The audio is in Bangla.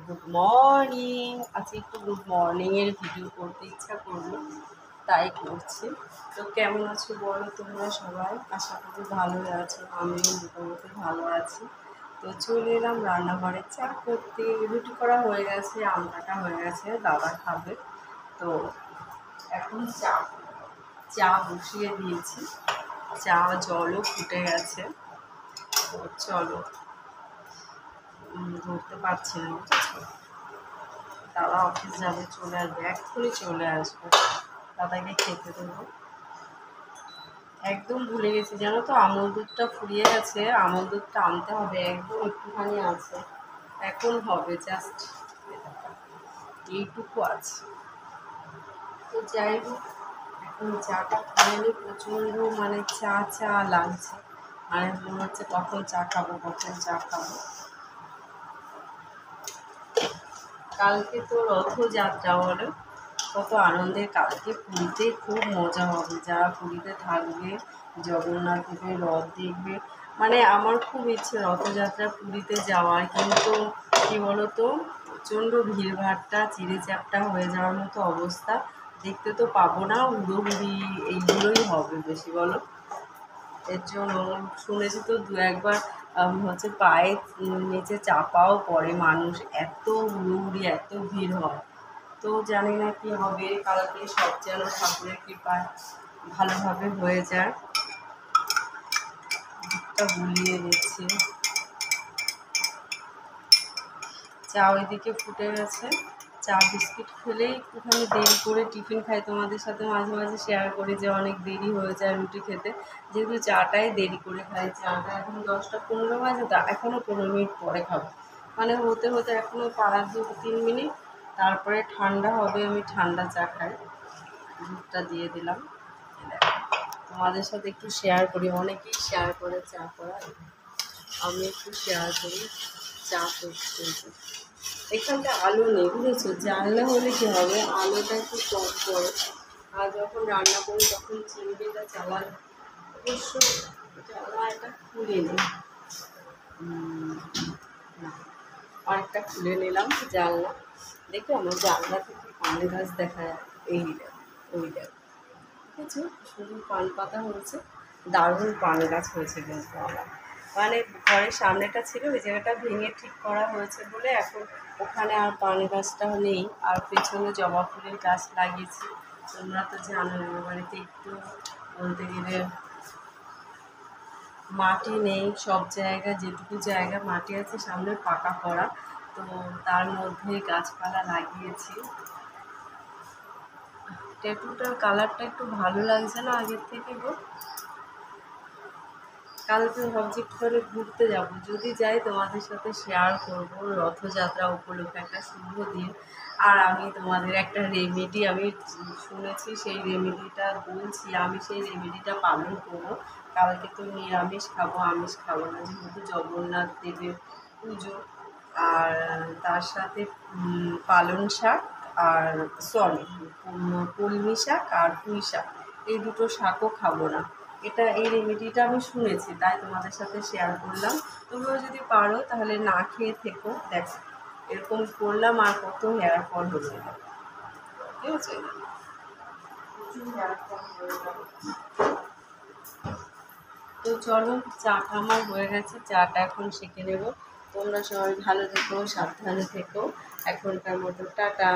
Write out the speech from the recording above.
Good morning. আজকে একটু গুড মর্নিংয়ের ভিডিও করতে ইচ্ছা করলো, তাই করছি। তো কেমন আছো বলো তোমরা সবাই? আশা করি ভালোই আছো, আমিও মোটামুটি ভালো আছি। তো চলে এলাম রান্নাঘরে চা করতে। রুটি করা হয়ে গেছে, আম কাটা হয়ে গেছে, দাদা খাবে। তো এখন চা বসিয়ে দিয়েছি, চা জলও ফুটে গেছে। তো চলো, ধরতে পারছি না, বুঝেছো? দাদা অফিস যাবে, চলে আসবে, এক্ষুনি চলে আসবে। দাদাকে খেতে দেবো। একদম ভুলে গেছি জানো তো, আমল দুধটা ফুরিয়ে গেছে, আমল দুধটা আনতে হবে, একদম একটুখানি আছে, এখন হবে, জাস্ট এইটুকু আছে। তো যাই হোক, এখন চাটা খাইলে প্রচণ্ড মানে চা চা লাগছে, মানে মনে হচ্ছে কখন চা খাবো, কখন চা খাবো। কালকে তো রথযাত্রা, বলো কত আনন্দের। কালকে পুরীতে খুব মজা হবে, যারা পুরীতে থাকবে, জগন্নাথ দেবের রথ দেখবে। মানে আমার খুব ইচ্ছে রথযাত্রা পুরীতে যাওয়ার, কিন্তু কী বলো তো, প্রচণ্ড ভিড়ভাড়টা চিড়ে চ্যাপ্টা হয়ে যাওয়ার মতো অবস্থা, দেখতে তো পাবো না, হুড়োহুড়ি এইগুলোই হবে বেশি, বলো। এর জন্য শুনেছি তো দু একবার হচ্ছে পায়ে নিচে চাপাও পড়ে মানুষ, এত হুড়োহুড়ি, এত ভিড় হয়। তো জানি না কি হবে, কালকে সব যেন ঠাকুরের কৃপায় ভালোভাবে হয়ে যায়। দুধটা গুলিয়ে দিচ্ছি, চা ওইদিকে ফুটে গেছে। চা বিস্কিট খেলেই একটুখানি দেরি করে টিফিন খাই, তোমাদের সাথে মাঝে মাঝে শেয়ার করি যে অনেক দেরি হয়ে যায় রুটি খেতে, যেহেতু চাটাই দেরি করে খাই। চাটা এখন 10টা 15 বাজে, তো এখনও 15 মিনিট পরে খাবো, মানে হতে হতে এখনও 2-3 মিনিট, তারপরে ঠান্ডা হবে, আমি ঠান্ডা চা খাই। দুধটা দিয়ে দিলাম। তোমাদের সাথে একটু শেয়ার করি, অনেকেই শেয়ার করে চা করা, আমি একটু শেয়ার করি চা করতে। এখানটা আলো নেই, বুঝেছো? জানলা হলে কী হবে, আলোটা একটু কম পড়ে, আর যখন রান্না করি তখন চিমনিটা চালাই। অবশ্য জানলাটা খুলে নিই, না, আরেকটা খুলে নিলাম জানলা। দেখো আমার জানলা থেকে পান গাছ দেখা যায়, এই দেখো, ওই দেখো, দেখেছো? শুধু পান পাতা হয়েছে, দারুণ পান গাছ হয়েছে কিন্তু আমার। মানে ঘরের সামনেটা ছিল, ওই জায়গাটা ভেঙে ঠিক করা হয়েছে বলে এখন ওখানে আর পান গাছটা নেই। আর পেছনে জবা ফুলের গাছ লাগিয়েছি। তোমরা তো জানো আমার বাড়িতে একটু বলতে গেলে মাটি নেই, সব জায়গা যেটুকু জায়গা মাটি আছে সামনে পাকা করা, তো তার মধ্যে গাছপালা লাগিয়েছি। ট্যাটুটার কালারটা একটু ভালো লাগছে না আগের থেকে গো। কালকে ভাবছি একটুখানি ঘুরতে যাব, যদি যাই তোমাদের সাথে শেয়ার করব। রথযাত্রা উপলক্ষে একটা শুভ দিন, আর আমি তোমাদের একটা রেমেডি আমি শুনেছি, সেই রেমেডিটা বলছি, আমি সেই রেমেডিটা পালন করবো। কালকে তো নিরামিষ খাবো, আমিষ খাবো না, যেহেতু জগন্নাথ দেবের পুজো। আর তার সাথে পালং শাক, আর সরি কলমি শাক আর পুঁই শাক, এই দুটো শাকও খাবো না। এই রেমেডিটা আমি শুনেছি, তাই তোমাদের সাথে শেয়ার করলাম। তোমরাও যদি পারো তাহলে না খেয়ে থেকো। দেখো এরকম করলাম, আর কত হেয়ার ফল হয়ে গেল, ঠিক আছে? তো চলো, চাটা আমার হয়ে গেছে, চাটা এখন সেঁকে নেবো। তোমরা সবাই ভালো থেকো, সাবধানে থেকো। এখনকার মতো টাটা।